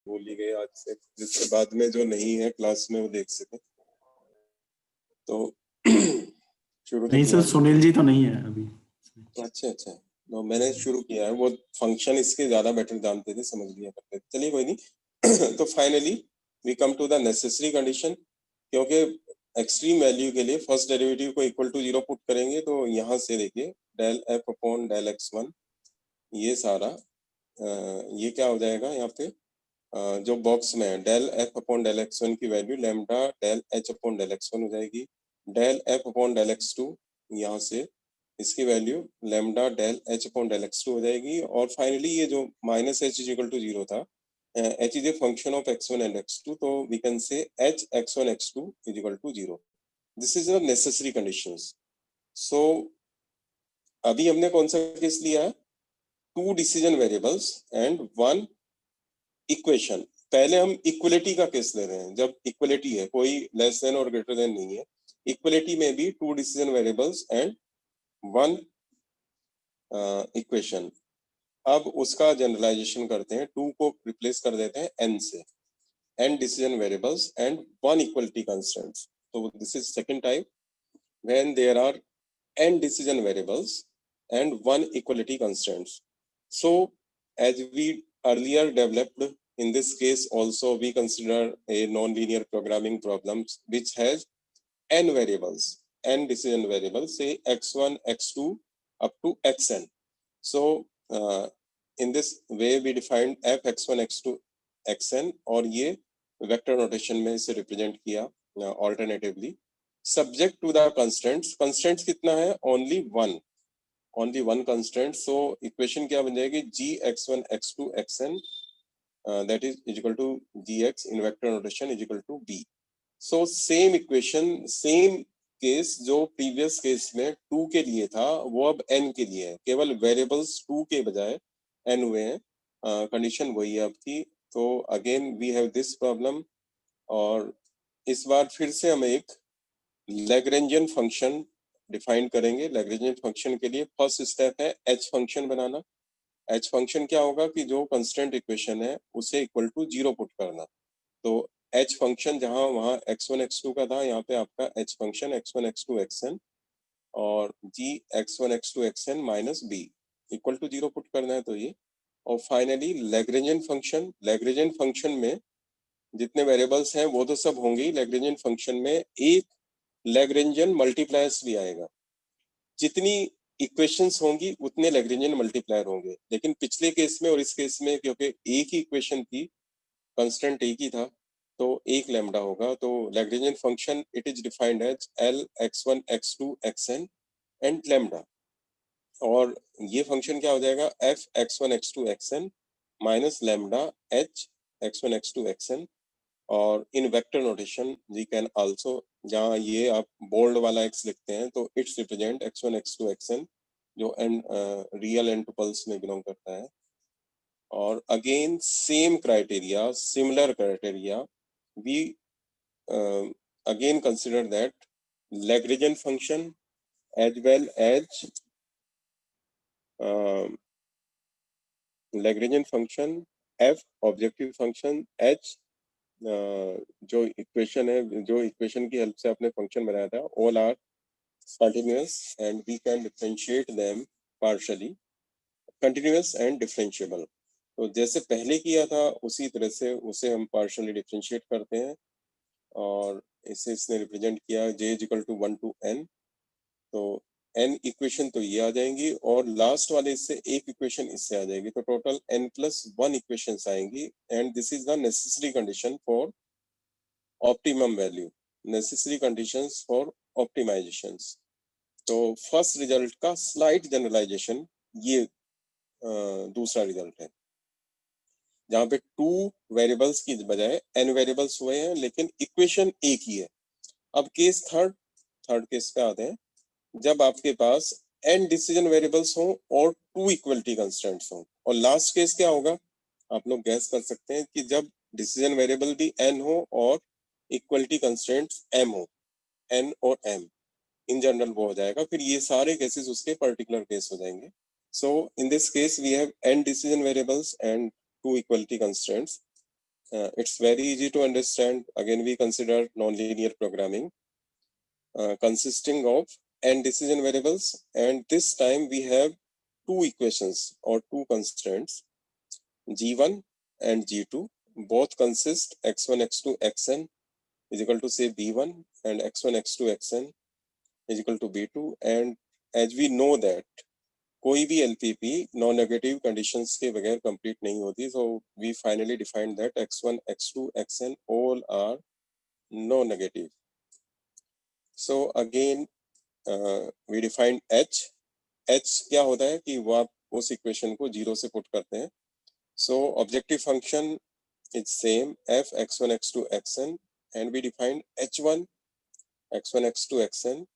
बोली गई आज से, जिसके बाद में जो नहीं है क्लास में वो देख सके। तो शुरू नहीं सर, सुनील जी तो नहीं है अभी। अच्छा अच्छा, तो मैंने शुरू किया है, वो फंक्शन इसके ज्यादा बेटर जानते थे, समझ लिया करते थे। चलिए कोई नहीं। तो finally we come to the necessary condition, क्योंकि एक्सट्रीम वैल्यू के लिए फर्स्ट डेरिवेटिव को इक्वल टू 0 पुट करेंगे। तो यहाँ से देखिए del F upon del x1, ये सारा ये क्या हो जाएगा यहाँ पे जो बॉक्स में है, del F upon del x1 की value lambda del H upon del x1 हो जाएगी। Del F upon del x2, यहाँ से इसकी value lambda del H upon del x2 हो जाएगी। और फाइनली ये जो minus H is equal to 0 था, h is a function of x1 and x2, तो we can say h x1 x2 is equal to 0। This is the necessary conditions. So अभी हमने कौन सा केस लिया है? 2 डिसीजन वेरिएबल्स एंड 1 इक्वेशन। पहले हम इक्वलिटी का केस ले रहे हैं, जब इक्वलिटी है, कोई लेस देन और ग्रेटर देन नहीं है। इक्वलिटी में भी 2 डिसीजन वेरिएबल्स एंड 1 इक्वेशन। अब उसका जनरलाइजेशन करते हैं, 2 को रिप्लेस कर देते हैं n से, n decision variables and 1 equality constraints. तो this is second type when there are n decision variables and 1 equality constraints. So as we earlier developed, in this case also we consider a non-linear programming problems which has n variables, n decision variables, say x1 x2 up to xn. So in this way we defined f x1 x2 xn, और ये vector notation में इसे represent किया alternatively subject to the constraints. Constraints कितना है? only one constraint. So equation क्या बन जाएगी? g x1 x2 xn that is equal to gx in vector notation is equal to b. So same equation, same case जो previous case में 2 के लिए था, वो अब n के लिए है। केवल वेरिएबल्स 2 के बजाय n हुए हैं। कंडीशन वही अब थी। तो again we have this problem, और इस बार फिर से हम एक लैग्रेंजियन फंक्शन डिफाइन करेंगे। लैग्रेंजियन फंक्शन के लिए फर्स्ट स्टेप है h फंक्शन बनाना। h फंक्शन क्या होगा कि जो कंस्टेंट इक्वेशन है उसे इक्वल टू 0 पुट करना। तो h फंक्शन जहां वहां x1 x2 का था, यहाँ पे आपका h function x1 x2 xn और g x1 x2 xn minus b equal to 0 put करना है। तो ये, और finally Lagrangian function. Lagrangian function में जितने वेरिएबल्स हैं वो तो सब होंगे ही, लैग्रेंजियन फंक्शन में एक लैग्रेंजियन मल्टीप्लायर्स भी आएगा। जितनी इक्वेशंस होंगी उतने लैग्रेंजियन मल्टीप्लायर होंगे। लेकिन पिछले केस में और इस केस में क्योंकि एक ही इक्वेशन थी, कांस्टेंट एक ही था, तो एक लैम्डा होगा। तो Lagrangian function it is defined as l x1 x2 xn and lambda. और ये फंक्शन क्या हो जाएगा? f x1 x2 xn minus lambda h x1 x2 xn। और in vector notation we can also, जहाँ ये आप बोल्ड वाला x लिखते हैं तो it's represent x1 x2 xn, जो एन रियल एन टुपल्स में बिलोंग करता है। और again same criteria, similar criteria, we again consider that Lagrangian function as well as Lagrangian function, f objective function, h जो equation है, जो equation की help से आपने फंक्शन बनाया था, all are continuous and we can differentiate them partially, continuous and differentiable. तो जैसे पहले किया था उसी तरह से उसे हम पार्शियली डिफरेंशिएट करते हैं, और इसे इसने रिप्रेजेंट किया j equal to 1 to n। तो n इक्वेशन तो ये आ जाएंगी, और लास्ट वाले इससे एक इक्वेशन इससे आ जाएगी, तो टोटल n प्लस 1 इक्वेशंस आएंगी। And this is the necessary condition for optimum value, necessary conditions for optimisations. तो फर्स्ट रिजल्ट का स्लाइट जनरलाइजेशन ये दूसरा रिजल्ट है, जहां पे 2 वेरिएबल्स की बजाय n वेरिएबल्स हुए हैं, लेकिन इक्वेशन एक ही है। अब केस थर्ड केस पे आते हैं, जब आपके पास n डिसीजन वेरिएबल्स हों और 2 इक्वलिटी कंस्ट्रेंट्स हों। और लास्ट केस क्या होगा? आप लोग गैस कर सकते हैं कि जब डिसीजन वेरिएबल भी n हो और इक्वलिटी कंस्ट्रेंट्स m हो, n और m इन जनरल वो हो जाएगा। फिर ये सारे केसेस उसके पर्टिकुलर केस हो जाएंगे। So in this case we have n decision variables and 2 equality constraints. It's very easy to understand. Again, we consider nonlinear programming consisting of n decision variables, and this time we have two equations or two constraints, g1 and g2. Both consist x1, x2, xn is equal to say b1, and x1, x2, xn is equal to b2. And as we know that कोई भी LPP non negative conditions के बगैर complete नहीं होती, so we finally defined that x1, x2, xn all are non negative. So again we define h. क्या होता है कि वो आप उस इक्वेशन को जीरो से पुट करते हैं. So objective function is same, f x1, x2, xn, and we define h1, x1, x2, xn.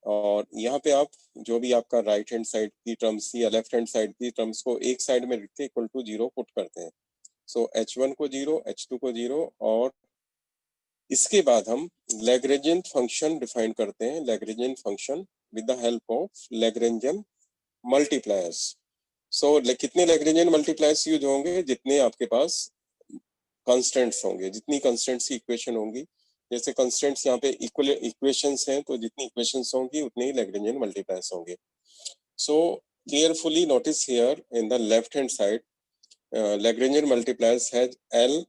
और यहाँ पे आप जो भी आपका राइट हैंड साइड की टर्म्स या लेफ्ट हैंड साइड की टर्म्स को एक साइड में लिखते इक्वल टू जीरो पुट करते हैं. सो h1 को जीरो, h2 को जीरो, और इसके बाद हम लैग्रेंजियन फंक्शन डिफाइन करते हैं. Lagrangian function with the help of Lagrangian multipliers. So कितने लैग्रेंजियन मल्टीप्लायर्स यूज होंगे? जितने आपके पास कांस्टेंट्स होंगे, जितनी कांस्टेंट्स की इक्वेशन होंगी. जैसे कांस्टेंट्स यहाँ पे इक्वल इक्वेशंस हैं, तो जितनी इक्वेशंस होंगी उतने ही लैग्रेंजियन मल्टीप्लायर्स होंगे. सो carefully notice here in the left hand side, Lagrangian multipliers has L,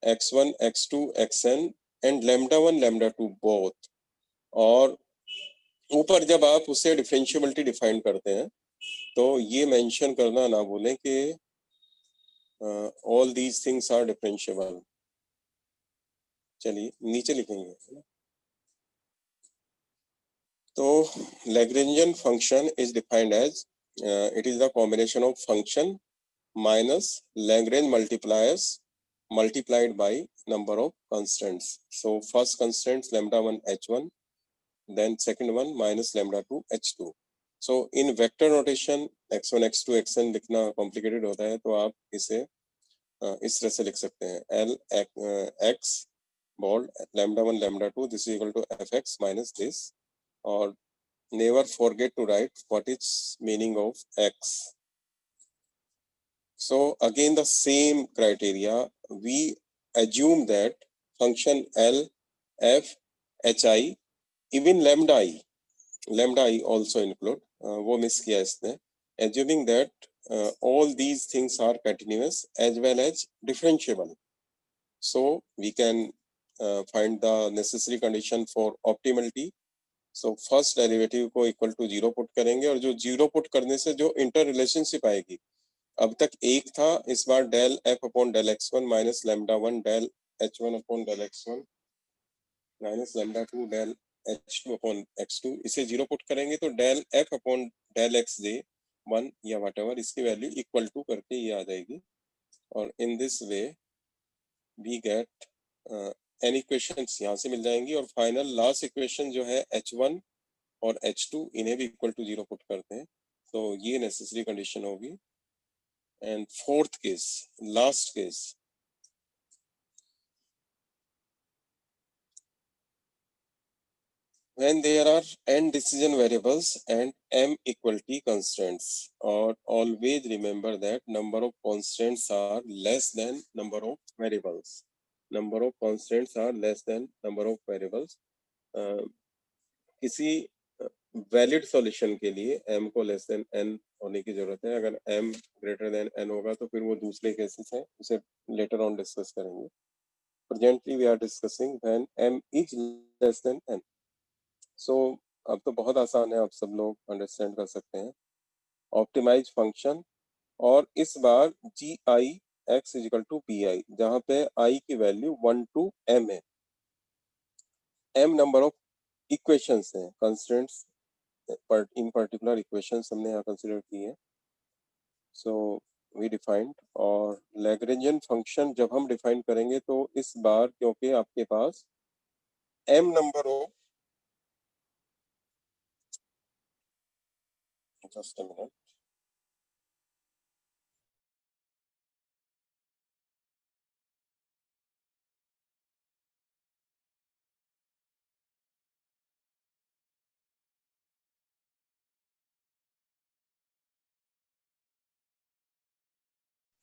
x1, x2, xn and lambda 1, lambda 2 both. और ऊपर जब आप उसे डिफरेंशियबिलिटी डिफाइन करते हैं तो ये मेंशन करना ना भूलें कि all these things are differentiable. चलिए नीचे लिखेंगे. तो Lagrangian function is defined as it is the combination of function minus Lagrange multipliers multiplied by number of constants. So first constant lambda 1 h1, then second one minus lambda 2 h2. So in vector notation x1, x2, xn लिखना complicated होता है, तो आप इसे इस तरह से लिख सकते हैं. L x bold lambda 1 lambda 2, this is equal to fx minus this. Or never forget to write what is meaning of x. So again the same criteria, we assume that function L, f, hi, even lambda I also include, वो miss किया इसने. Assuming that all these things are continuous as well as differentiable, so we can find the necessary condition for optimality. So first derivative को equal to zero put करेंगे, और जो zero put करने से जो इंटर रिलेशनशिप आएगी, अब तक एक था, इस बार del F upon del x1 minus lambda 1 del h1 upon del x1 minus lambda 2 del h2 upon x2, इसे जीरो पुट करेंगे तो del F upon del x1 या व्हाटएवर इसकी वैल्यू इक्वल टू करके ये आ जाएगी. और in this way we get n equations यहाँ से मिल जाएंगी, और फाइनल लास्ट इक्वेशन जो है h1 और h2 इन्हें भी इक्वल टू जीरो पुट करते हैं, तो ये नेसेसरी कंडीशन होगी. And fourth case, last case, when there are n decision variables and m equality constants, or always remember that number of constants are less than number of variables. Number of constants are less than number of variables. किसी valid solution के लिए m को less than n होने की जरूरत है. अगर m greater than n होगा तो फिर वो दूसरे केसेस हैं, उसे लेटर ऑन डिस्कस करेंगे. Presently we are discussing when m is less than n. So अब तो बहुत आसान है, आप सब लोग अंडरस्टैंड कर सकते हैं. ऑप्टिमाइज फंक्शन, और इस बार G I X equal to P I, जहाँ पे i की वैल्यू 1 to m है. m नंबर ऑफ इक्वेशंस हैं, कंस्टेंट्स in particular equations हमने यहाँ कंसिडर की है. सो वी डिफाइंड, और लैग्रेंजियन फंक्शन जब हम डिफाइन करेंगे तो इस बार क्योंकि आपके पास m number of, just a minute,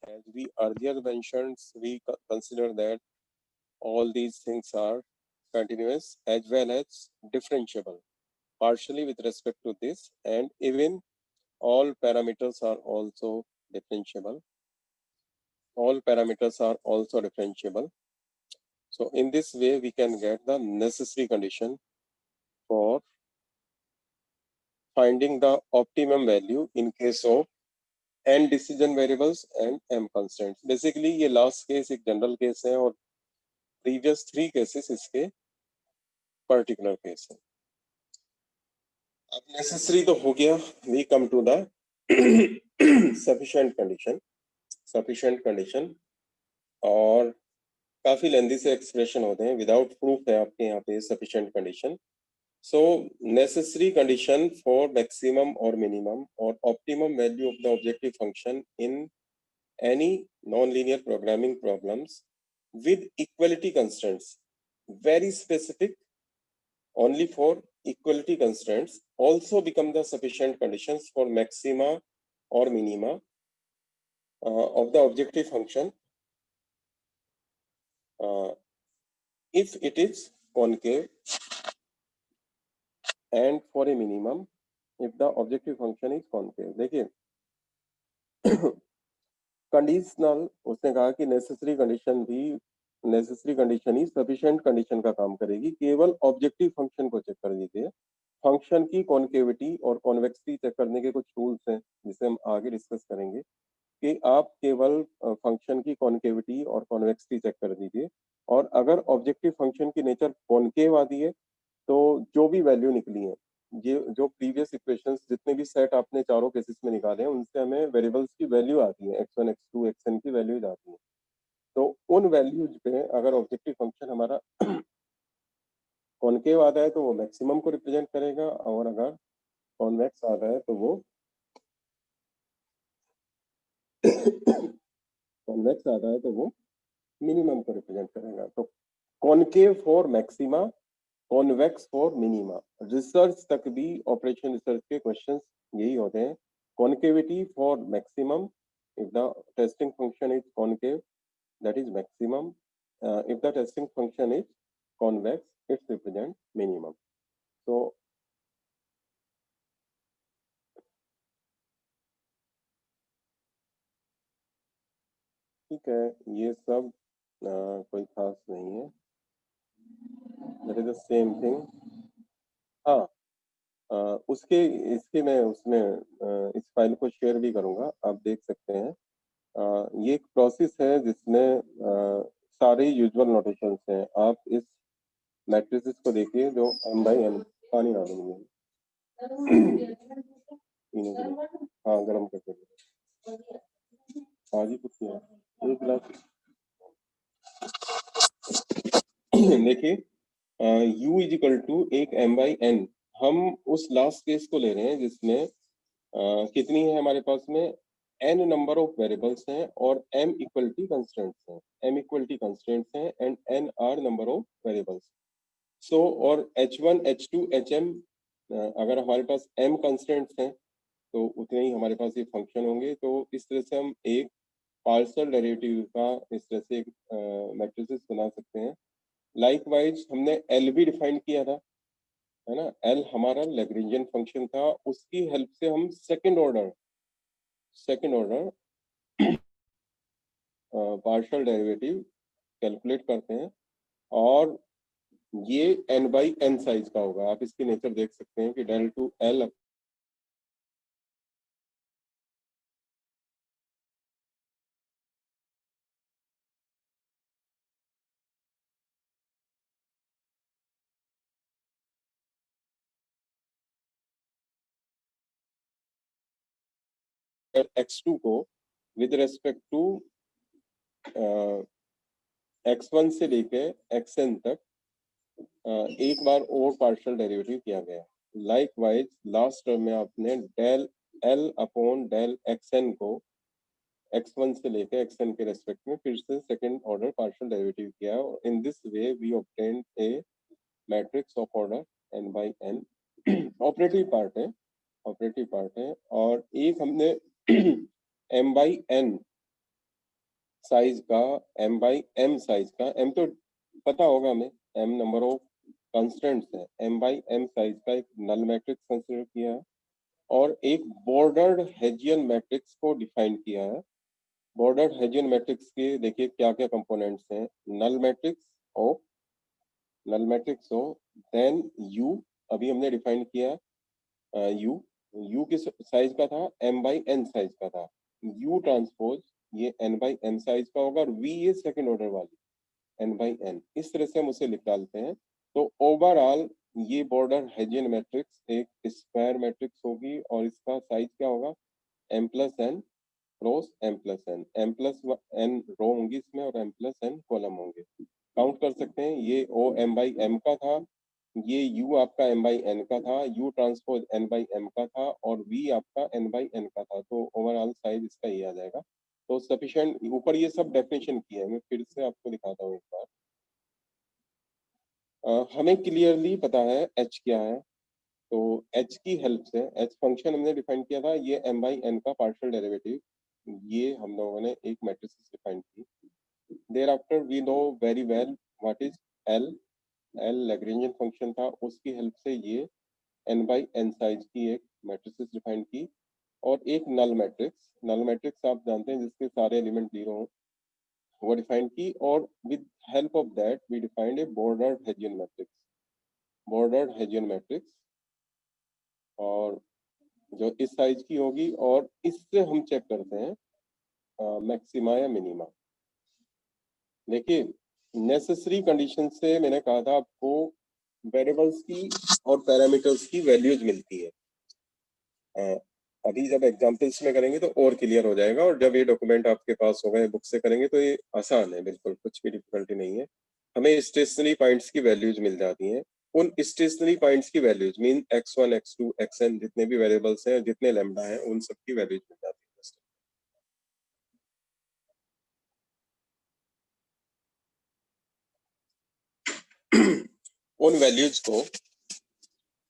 as we earlier mentioned, we consider that all these things are continuous as well as differentiable partially with respect to this, and even all parameters are also differentiable. All parameters are also differentiable. So in this way, we can get the necessary condition for finding the optimum value in case of n decision variables and m constraints. Basically, ये last case एक general case है और previous 3 cases इसके particular case है. अब necessary तो हो गया. We come to the sufficient condition. Sufficient condition और काफी लेंदी से एक्सप्रेशन होते हैं. विदाउट प्रूफ है आपके यहाँ पे sufficient condition. So necessary condition for maximum और मिनिमम और optimum value of the objective function in any non linear programming problems with equality constraints, very specific, only for equality constraints, also become the sufficient conditions for maxima or minima of the objective function if it is concave, and for a minimum if the objective function is concave. देखिए conditional उसने कहा कि necessary condition ही sufficient condition का काम करेगी. केवल objective function को check कर दीजिए. फंक्शन की कॉन्केविटी और कॉन्वेक्सिटी चेक करने के कुछ रूल्स हैं जिसे हम आगे डिस्कस करेंगे कि आप केवल फंक्शन की कॉन्केविटी और कॉन्वेक्सिटी चेक कर दीजिए और अगर ऑब्जेक्टिव फंक्शन की नेचर कॉन्केव आती है तो जो भी वैल्यू निकली है, ये जो प्रीवियस इक्वेशंस जितने भी सेट आपने चारों केसेस में निकाले हैं उनसे हमें वेरिएबल्स की वैल्यू आती है, x1 x2 xn की वैल्यूज आती है. तो उन वैल्यूज पे अगर ऑब्जेक्टिव फंक्शन हमारा कॉन्केव आता है तो वो मैक्सिमम को रिप्रेजेंट करेगा और अगर कॉन्वेक्स आता है तो वो कॉन्वेक्स आता है तो वो मिनिमम को रिप्रेजेंट करेगा. तो concave for maxima, convex for minima. Research तक भी ऑपरेशन रिसर्च के क्वेश्चंस यही होते हैं. Concavity for maximum if the testing function is concave, that is maximum. If the testing function is convex, it represents minimum. So ठीक है, ये सब कोई खास नहीं है. That is the same thing. हाँ, इसके मैं उसमें इस फाइल को शेयर भी करूंगा, आप देख सकते हैं. ये एक प्रोसेस है जिसमें सारे यूजुअल नोटेशंस हैं. आप इस मैट्रिसेस को देखिए जो m/n पानी डालेंगे. हाँ, गर्म करके हाँ जी, कुछ नहीं है. एक गिलास देखिए, u इज इक्वल टू एक m/n. हम उस लास्ट केस को ले रहे हैं जिसमें कितनी है हमारे पास में n नंबर ऑफ वेरिएबल्स हैं और m इक्वलिटी कंस्ट्रेंट्स हैं. m इक्वलिटी कंस्ट्रेंट्स हैं and n are number of variables. So और h1 h2 hm अगर हमारे पास m कंस्ट्रेंट्स हैं तो उतने ही हमारे पास ये फंक्शन होंगे. तो इस तरह से हम एक पार्शियल डेरिवेटिव का इस तरह से एक मैट्रिसेस बना सकते हैं. लाइकवाइज हमने l भी डिफाइन किया था, है ना. l हमारा लैग्रेंजियन फंक्शन था, उसकी हेल्प से हम second order partial derivative calculate करते हैं और ये n/n साइज का होगा. आप इसकी नेचर देख सकते हैं कि del to l x2 को विद रेस्पेक्ट टू x1 से लेके xn तक एक बार और पार्शियल डेरिवेटिव किया गया. लाइकवाइज लास्ट टर्म में आपने del l upon del xn को x1 से लेके xn के रेस्पेक्ट में फिर से सेकंड ऑर्डर पार्शियल डेरिवेटिव किया. In this way we obtained a matrix of order n/n. Operative part है और एक हमने m/n साइज का m by m साइज का, m तो पता होगा हमें, m नंबर ऑफ कंस्टेंट्स है, m by m साइज का एक नल मैट्रिक्स कंसीडर किया है और एक बॉर्डर्ड हेजियन मैट्रिक्स को डिफाइन किया है। बॉर्डर्ड हेजियन मैट्रिक्स के देखिए क्या क्या कंपोनेंट्स हैं, नल मैट्रिक्स हो, देन u, अभी हमने डिफाइन किया u किस साइज का था, m by n साइज का था, u ट्रांसपोज ये n by m साइज का होगा और v ये सेकंड ऑर्डर वाली n by n, इस तरह से हम उसे लिख डालते हैं। तो ओवरऑल ये बॉर्डर हेजियन मैट्रिक्स एक स्क्वायर मैट्रिक्स होगी और इसका साइज क्या होगा, m plus n रोज m plus n रो होंगी इसमें और m plus n कॉलम होंगे। काउंट कर सकते हैं, ये o m by m का था, ये u आपका m by n का था, u transpose n by m का था और v आपका n by n का था। तो ओवरऑल साइज इसका ये आ जाएगा। तो सफिशिएंट, ऊपर ये सब डेफिनेशन की है, मैं फिर से आपको दिखाता हूँ एक बार। हमें क्लियरली पता है h क्या है, तो h की हेल्प से, h फंक्शन हमने डिफाइन किया था, ये m by n का पार्शियल डेरिवेटिव, ये हम लोगों ने एक मैट्रिक्स डिफाइन की। thereafter we know very well what is l Lagrangian function था, उसकी हेल्प से ये n by n साइज की एक मैट्रिक्स डिफाइन की और एक नल मैट्रिक्स आप जानते हैं जिसके सारे एलिमेंट 0 हो, वो डिफाइन की और with help of that we defined a bordered Hessian matrix और जो इस साइज की होगी और इससे हम चेक करते हैं मैक्सिमा या मिनिमा। देखिए नेसेसरी कंडीशन से मैंने कहा था आपको वेरिएबल्स की और पैरामीटर्स की वैल्यूज मिलती है। अभी जब एग्जांपल्स में करेंगे तो और क्लियर हो जाएगा और जब ये डॉक्यूमेंट आपके पास होगा बुक से करेंगे तो ये आसान है, बिल्कुल कुछ भी डिफिकल्टी नहीं है। हमें स्टेशनरी पॉइंट्स की वैल्यूज मिल जाती हैं, उन स्टेशनरी पॉइंट्स की values mean x1 x2 xn जितने भी वेरिएबल्स हैं जितने लैम्डा हैं उन सब की वैल्यूज मिल जाती है। उन वैल्यूज को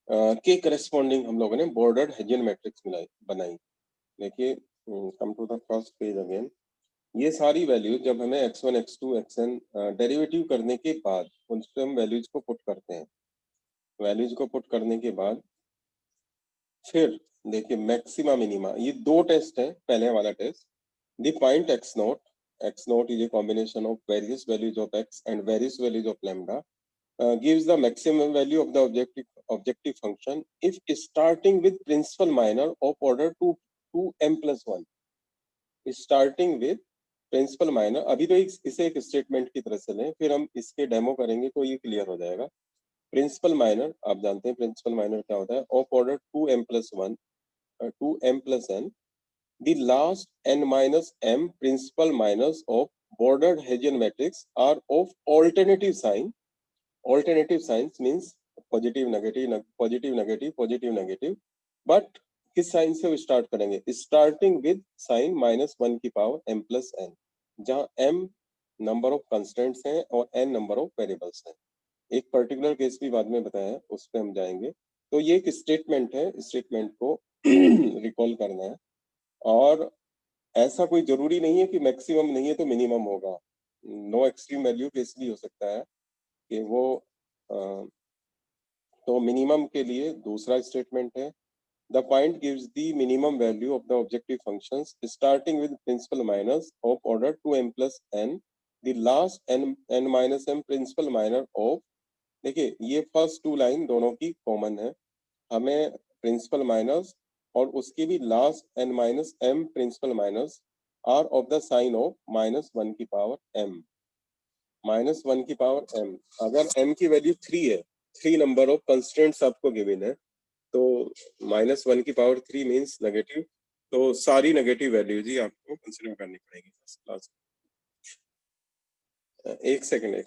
के करस्पॉन्डिंग हम लोगों ने बॉर्डर्ड हेजियन मैट्रिक्स बनाई। देखिए come to the first page again, ये सारी वैल्यूज जब हमें x1 x2 xn डेरिवेटिव करने के बाद उनसे हम वैल्यूज को पुट करते हैं, वैल्यूज को पुट करने के बाद फिर देखिए मैक्सिमा मिनिमा, ये दो टेस्ट है, पहले वाला test the point x naught is a combination of various values of x and various values of lambda gives the maximum value of the objective function if starting with principal minor of order 2m plus 1, starting with principal minor. अभी तो इसे एक statement की तरह से लें, फिर हम इसके डेमो करेंगे तो ये क्लियर हो जाएगा। प्रिंसिपल माइनर आप जानते हैं, प्रिंसिपल माइनर क्या होता है, of order 2m plus 1 2m plus n, the last n minus m principal minors of bordered Hessian matrix are of alternative sign means positive negative, but किस sign से वो start करेंगे, स्टार्टिंग विद साइन -1 की power m plus n, जहां m number of constants हैं और n number of variables हैं। एक पर्टिकुलर केस भी बाद में बताया है, उस पर हम जाएंगे। तो ये एक स्टेटमेंट है, स्टेटमेंट को रिकॉल करना है और ऐसा कोई जरूरी नहीं है कि मैक्सिमम नहीं है तो मिनिमम होगा। नो एक्सट्रीम वैल्यू केस भी हो सकता है कि वो तो मिनिमम के लिए दूसरा स्टेटमेंट है, the point gives the minimum value of the objective functions starting with principal minus of order 2m plus n, the last n minus m principal minor of. देखिए ये फर्स्ट टू लाइन दोनों की common है, हमें principal minus और उसकी भी last n minus m principal minus R of the sine of -1 की पावर m, -1 की पावर m। अगर m की वैल्यू 3 है, 3 नंबर ऑफ कंस्टेंट्स आपको गिवन है, तो -1 की पावर 3 मीन्स नेगेटिव, तो सारी नेगेटिव वैल्यूज ही आपको कंसिडर करनी पड़ेगी फर्स्ट क्लास। एक सेकंड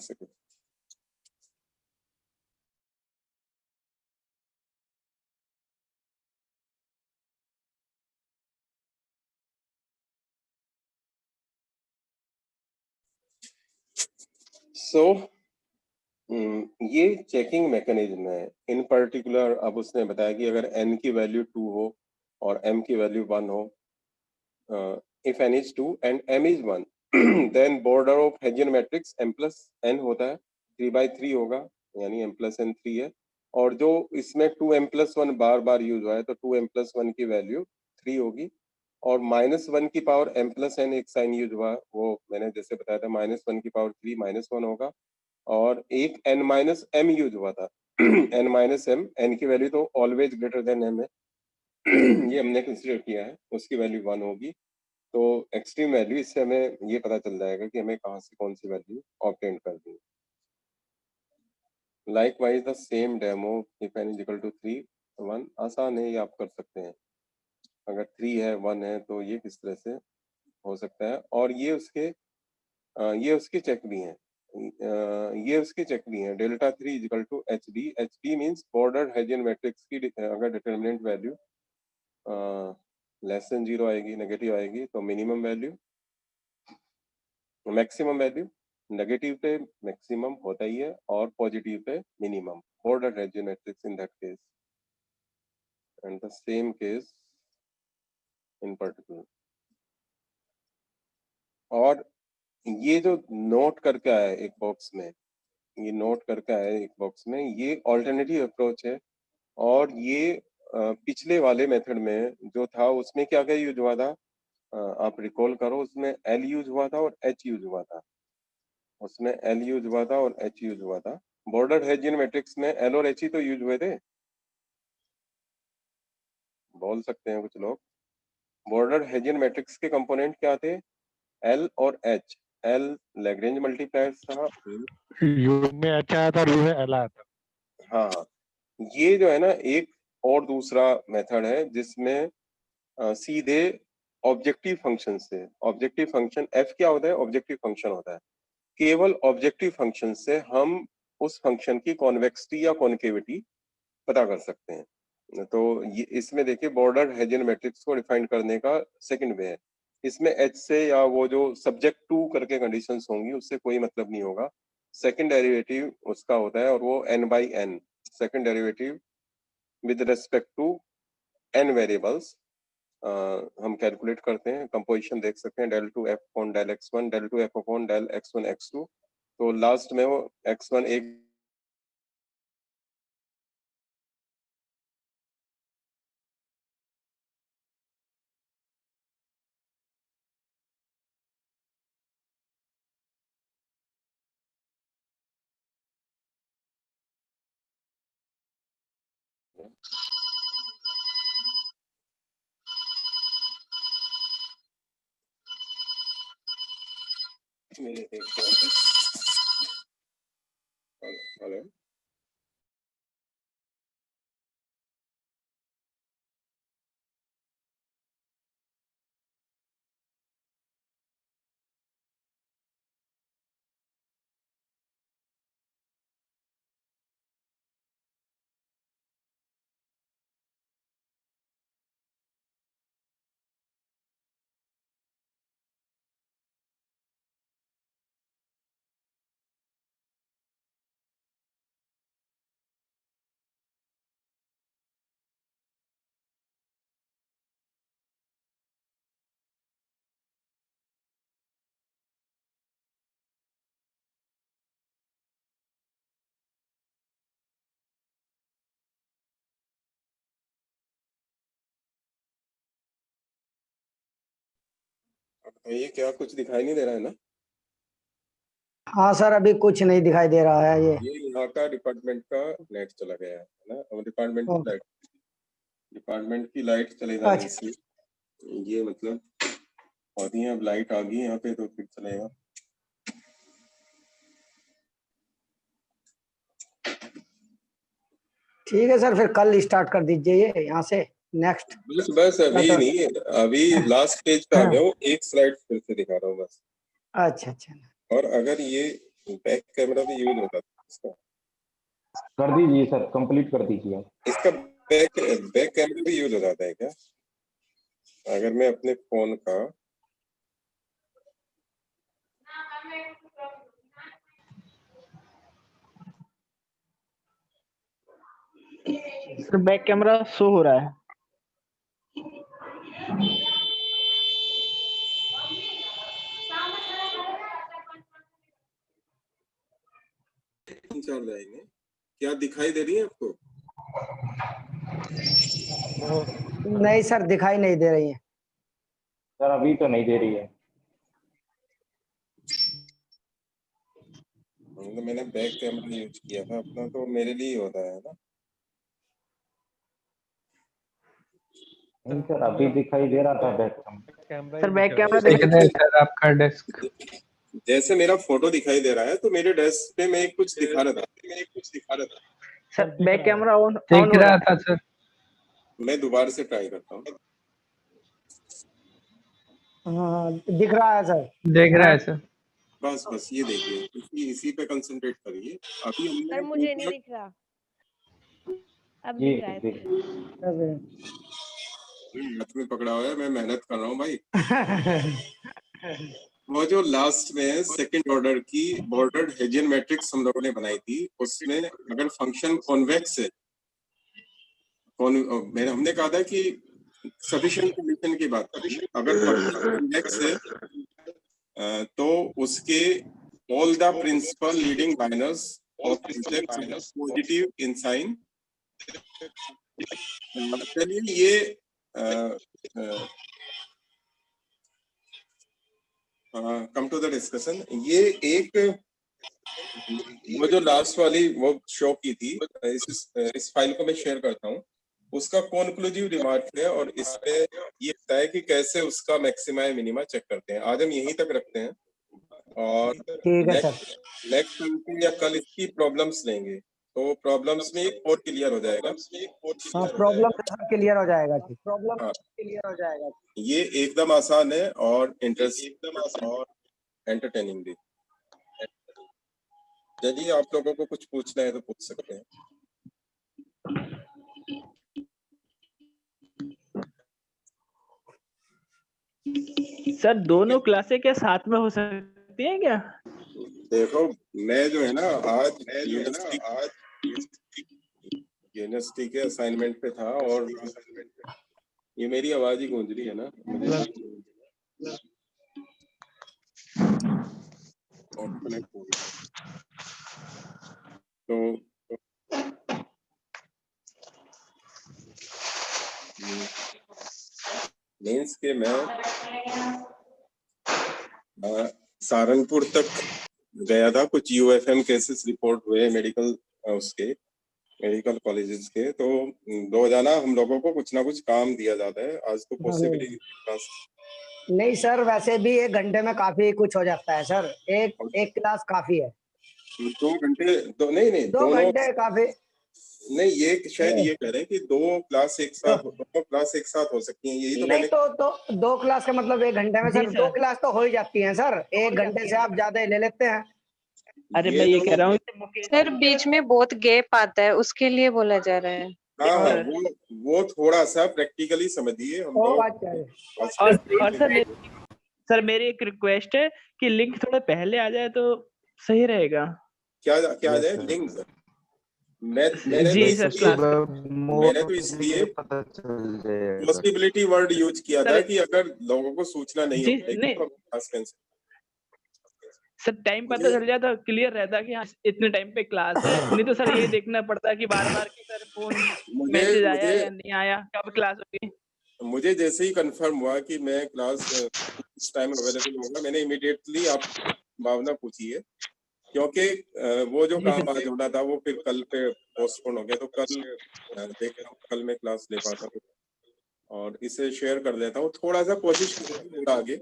सो ये चेकिंग मैकेनिज्म है इन पर्टिकुलर। अब उसने बताया कि अगर n की वैल्यू 2 हो और m की वैल्यू 1 हो, if n is 2 and m is 1, then border of Hessian matrix m plus n होता है, 3/3 होगा, यानी m प्लस n 3 है। और जो इसमें 2m प्लस 1 बार बार यूज हुआ है तो 2m प्लस 1 की वैल्यू 3 होगी। और -1 की पावर m प्लस n एक साइन यूज हुआ, वो मैंने जैसे बताया था, -1 की पावर 3 -1 होगा। और एक n माइनस m यूज हुआ था n माइनस m, n की वैल्यू तो ऑलवेज ग्रेटर देन m है ये हमने कंसिडर किया है, उसकी वैल्यू 1 होगी। तो एक्सट्रीम वैल्यू, इससे हमें ये पता चल जाएगा कि हमें कहाँ से कौन सी वैल्यू ऑब्टेन करनी है। Likewise the same demo if n is equal to 3 1, आसान है, ये आप कर सकते हैं। अगर 3 है 1 है तो ये किस तरह से हो सकता है। और ये उसके चेक भी हैं, ये उसके चेक भी हैं। Delta 3 is equal to H D means border Hessian matrix की अगर डिटर्मिनेंट वैल्यू लेस देन 0 आएगी, नेगेटिव आएगी, तो minimum value, maximum value, negative पे मैक्सिमम होता ही है और positive pay minimum, border Hessian matrix in that case, and the same case in particular. और ये जो नोट करके आया है एक बॉक्स में, ये नोट करके आया है एक बॉक्स में, ये ऑल्टरनेटिव अप्रोच है। और ये पिछले वाले मेथड में जो था उसमें क्या क्या यूज हुआ था, आप रिकॉल करो, उसमें एल यूज हुआ था और एच यूज हुआ था, उसमें एल यूज हुआ था और एच यूज हुआ था। बॉर्डर हेजियन मैट्रिक्स में एल और एच ही तो यूज हुए थे, बोल सकते हैं कुछ लोग। बॉर्डर हेजियन मैट्रिक्स के कंपोनेंट क्या थे, एल और एच। एल लैग्रेंज मल्टीप्लायर्स था, यू में अच्छा आया था और यू में एल आया था। हाँ, ये जो है ना एक और दूसरा मेथड है जिसमें सीधे ऑब्जेक्टिव फंक्शन से, ऑब्जेक्टिव फंक्शन एफ क्या होता है, ऑब्जेक्टिव फंक्शन होता है, केवल ऑब्जेक्टिव फंक्शन से हम उस फंक्शन की कॉन्वेक्सिटी या कॉन्केविटी पता कर सकते हैं। तो ये इसमें देखिए बॉर्डर हेजियन मैट्रिक्स को डिफाइन करने का सेकंड वे है। इसमें एच से या वो जो सब्जेक्ट टू करके कंडीशंस होंगी उससे कोई मतलब नहीं होगा, सेकंड डेरिवेटिव उसका होता है और वो n by n, second derivative with respect to n variables हम कैलकुलेट करते हैं। कंपोजिशन देख सकते हैं, del two F upon del x1, del two F upon del x1 x2, तो लास्ट में वो x1 एक हेलो ये क्या कुछ दिखाई नहीं दे रहा है ना, हाँ सर, अभी कुछ नहीं दिखाई दे रहा है। ये यहाँ का डिपार्टमेंट का नेट चला गया है ना, अब डिपार्टमेंट की लाइट चले जाने अच्छा। से ये मतलब होती है। अब लाइट आ गई यहाँ पे तो फिर चलेगा। ठीक है सर, फिर कल स्टार्ट कर दीजिए ये यहाँ से नेक्स्ट। बस अभी नहीं, अभी लास्ट पेज पे आ हाँ। गया हूँ, एक स्लाइड फिर से दिखा रहा हूँ बस। अच्छा अच्छा। और अगर ये बैक कैमरा भी यूज होता था इसका, कर दीजिए सर, कंप्लीट कर दीजिए आप। इसका बैक कैमरा भी यूज हो जाता है क्या, अगर मैं अपने फोन का सर बैक कैमरा शो हो रहा है। इंचार्ज आएंगे। क्या दिखाई दे रही है आपको? नहीं सर, दिखाई नहीं दे रही है। सर अभी तो नहीं दे रही है। तो मैंने बैक कैमरा यूज किया था अपना, तो मेरे लिए ही होता है ना। नहीं सर, अभी दिखाई दे रहा था back camera sir back camera देख देख रहे हैं सर आपका डेस्क जैसे मेरा फोटो दिखाई दे रहा है, तो मेरे डेस्क पे मैं कुछ दिखा रहा था। सर बैक कैमरा ऑन दिख हो रहा था सर। मैं दोबारा से ट्राई करता हूँ। हाँ, दिख रहा है सर। देख रहा है सर। बस ये देखिए, इसी पे कंसंट्रेट करिए। अभी हमने सर मुझे नहीं दिख रहा। अब जी दिख रहा है देख सर। हाथ में पकड़ा हुआ है, मैं मेहनत कर रहा हूँ भाई। वो जो लास्ट में सेकंड ऑर्डर की बॉर्डर्ड हेजियन मैट्रिक्स हम लोगों ने बनाई थी, उसमें अगर फंक्शन कॉन्वेक्स है, हमने कहा था कि सफिशिएंट कंडीशन की बात, अगर फंक्शन कॉन्वेक्स है तो उसके all the principal leading minors of positive in sign. चलिए ये कम टू द डिस्कशन। ये एक वो जो लास्ट वाली वो शो की थी, इस फाइल को मैं शेयर करता हूँ। उसका कॉन्क्लूसिव रिमार्क है और इसमें ये बताया कि कैसे उसका मैक्सिमा मिनिमा चेक करते हैं। आज हम यहीं तक रखते हैं और ठीक है सर। नेक्स्ट या कल इसकी प्रॉब्लम्स लेंगे, तो प्रॉब्लम्स में एक और क्लियर हो जाएगा। हाँ, प्रॉब्लम क्लियर हो जाएगा। प्रॉब्लम हाँ। क्लियर हो जाएगा। ये एकदम आसान है और इंटरेस्टिंग और एंटरटेनिंग भी। यदि आप लोगों को कुछ पूछना है तो पूछ सकते हैं। सर दोनों क्लासें क्या साथ में हो सकती हैं क्या? देखो, मैं जो है ना आज यूनिवर्सिटी के असाइनमेंट पे था और ये मेरी आवाज ही गूंज रही है ना मुझे। तो मीन्स के मैं सहारनपुर तक गया था। कुछ यूएफएम केसेस रिपोर्ट हुए मेडिकल कॉलेजेस के, तो रोजाना हम लोगों को कुछ ना कुछ काम दिया जाता है। आज तो पॉसिबिलिटी नहीं सर, वैसे भी 1 घंटे में काफी कुछ हो जाता है सर। एक क्लास काफी है। 2 घंटे नहीं 2 घंटे काफी नहीं, ये शायद ये कह रहे हैं कि दोनों क्लास एक साथ हो सकती हैं। यही तो नहीं, मैंने तो 2 क्लास का मतलब 1 घंटे में सर 2 क्लास तो हो ही जाती हैं सर। 1 घंटे से आप ज्यादा ले लेते हैं। अरे मैं ये कह रहा हूँ सर बीच में बहुत गैप आता है, उसके लिए बोला जा रहा है। हाँ, वो थोड़ा सा प्रैक्टिकली समझिए हम लोग। और सर मेरी एक रिक्वेस्ट है कि लिंक थोड़ा पहले आ जाए तो सही रहेगा। क्या आ जाए लिंक? जी सर, मैंने तो इसलिए पॉसिबिलिटी वर्ड यूज किया था कि अगर लोगों को सूचना नहीं हो पाएगी तो क्लास कैंसिल। सर टाइम पता चल जाए तो क्लियर रहता कि हाँ इतने टाइम पे क्लास है। नहीं तो सर ये देखना पड़ता कि बार-बार कि सर फोन मैसेज आया या नहीं आया, कब क्लास होगी। मुझे जैसे ही कंफर्म हुआ कि मैं क्लास इस टाइम अवेलेबल होगा, मैंने इमीडिएटली आप भावना पूछी है, क्योंकि वो जो काम आज होना था वो फिर कल पे पोस्टपोन हो गया। तो कल देखता हूँ कल मैं क्लास ले पाता हूँ और इसे शेयर कर देता हूँ। थोड़ा सा कोशिश करूँगा आगे।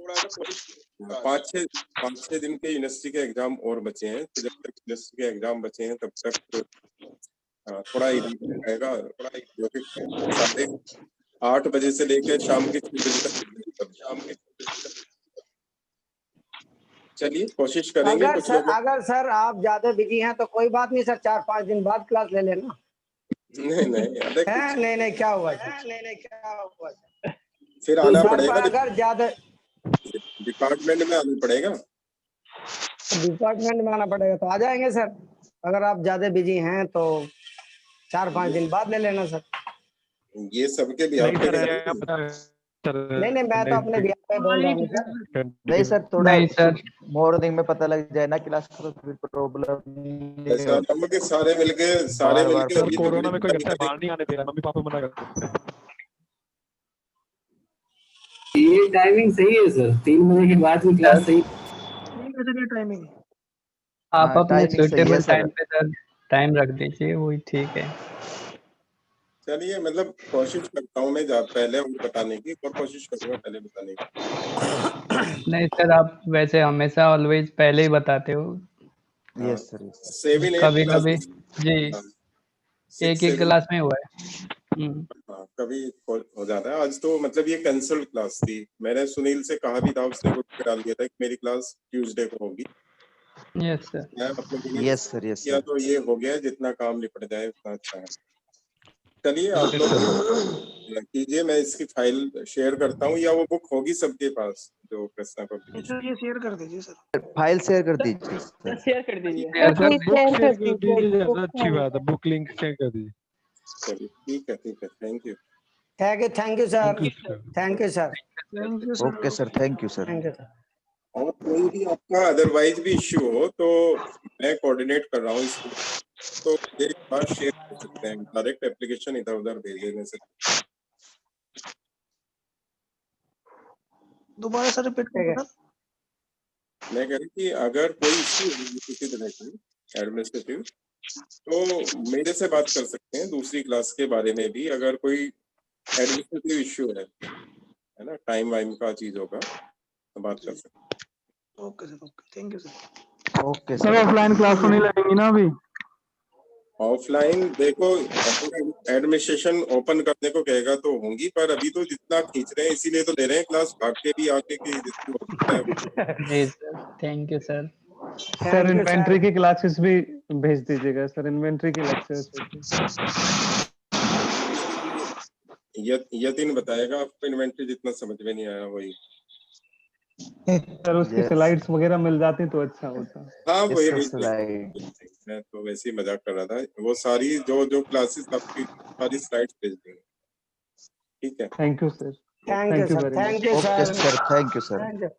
5-6 दिन के यूनिवर्सिटी के एग्जाम और बचे हैं, तो जब तक यूनिवर्सिटी के एग्जाम बचे हैं तब तक थोड़ा ही रहेगा। जो कि 8 बजे से लेकर शाम के 6 बजे तक। चलिए कोशिश करेंगे। अगर सर आप ज्यादा बिजी हैं तो कोई बात नहीं सर, 4-5 दिन बाद क्लास ले लेना। नहीं क्या हुआ फिर आना पड़ेगा। अगर ज्यादा डिपार्टमेंट में आना पड़ेगा। डिपार्टमेंट में आना पड़ेगा तो आ जाएंगे सर। अगर आप ज्यादा बिजी हैं तो 4-5 दिन बाद ले लेना सर। ये सबके बिहार पे नहीं नहीं, मैं तो अपने बिहार पे बोल रहा हूँ सर। नहीं सर, थोड़ा नहीं सर मॉर्निंग में पता लग जाए ना क्लास तो फिर प्रॉब्लम ऐसा हम लोग के सारे मिलके बार-बार सर अभी तो कोरोना में कोई बड़ी घर से दिक्कत बाहर नहीं आने दे रहा, मम्मी पापा मना करते हैं। ये टाइमिंग सही है सर, 3 बजे के बाद की क्लास सही। ठीक है सर, ये टाइमिंग है। आप हाँ, अपने टाइमिंग सही है सुटेबल सर। टाइम पे सर टाइम रख दीजिए, वही ठीक है। चलिए, मतलब कोशिश करता हूँ मैं पहले बताने की, और कोशिश करूंगा पहले बताने की। नहीं सर, आप वैसे हमेशा ऑलवेज पहले ही बताते हो। Yes sir, yes sir. 7-8 कभी कभी क्लासेस। जी, हाँ, एक 6-7 क्लास में हुआ है। हाँ, कभी हो जाता है। आज तो मतलब ये कैंसल क्लास थी, मैंने सुनील से कहा भी था, उसने ग्रुप पे डाल दिया था कि मेरी क्लास ट्यूसडे को होगी। Yes sir. मैं अपने के लिए यस सर, यस किया, सर। तो ये हो गया, जितना काम निपट जाए उतना अच्छा है। चलिए, आप लोग कीजिए, मैं इसकी फाइल शेयर करता हूँ, या वो बुक होगी सबके पास जो कृष्णा पब्लिकेशन। सर ये शेयर कर दीजिए सर। फाइल शेयर कर दीजिए सर सर। शेयर कर दीजिए। Sir sir please book share share कर कर दीजिए, दीजिए, बुक ज्यादा अच्छी बात है, बुक लिंक शेयर कर दीजिए। चलिए, ठीक है, thank you. Thank you sir, thank you sir, thank you sir. Okay sir, thank you sir. Thank you sir. और कोई भी आपका अदरवाइज भी इश्यू हो तो मैं कोऑर्डिनेट कर रहा हूँ इसको, तो एक बार शेयर कर सकते हैं, डायरेक्ट एप्लीकेशन इधर उधर भेज देने से। दोबारा सर रिपीट ठीक है। करो सर। मैं कह रही कि अगर कोई इश्यू है किसी तरह की एडमिनिस्ट्रेटिव, तो मेरे से बात कर सकते हैं, दूसरी क्लास के बारे में भी अगर कोई एडमिनिस्ट्रेटिव इश्यू है ना, टाइम वाइम का चीजों का, तो बात कर सकते हैं। Okay sir, okay, thank you sir. Okay sir sir. Offline class तो नहीं लगेगी ना अभी? ऑफलाइन देखो, एडमिनिस्ट्रेशन ओपन करने को कहेगा तो होंगी, पर अभी तो जितना खींच रहे हैं इसीलिए तो ले रहे हैं क्लास, भाग के भी आके कि जितनी हो सकता है वो। जी sir, thank you sir. Sir inventory की क्लासेस भी भेज दीजिएगा सर, इन्वेंट्री की लेक्चर्स। यतीन बताएगा आपको, इन्वेंट्री जितना समझ में नहीं आया वही। सर उसकी Yes. स्लाइड्स वगैरह मिल जाती तो अच्छा होता। हाँ, Yes, वही sir, वही slide. मैं तो वैसे ही मजाक कर रहा था, वो सारी जो क्लासेस आपकी सारी स्लाइड्स भेज देंगे। ठीक है, thank you sir, thank you thank you sir, very much. Thank you okay sir, sir, thank you sir. Thank you.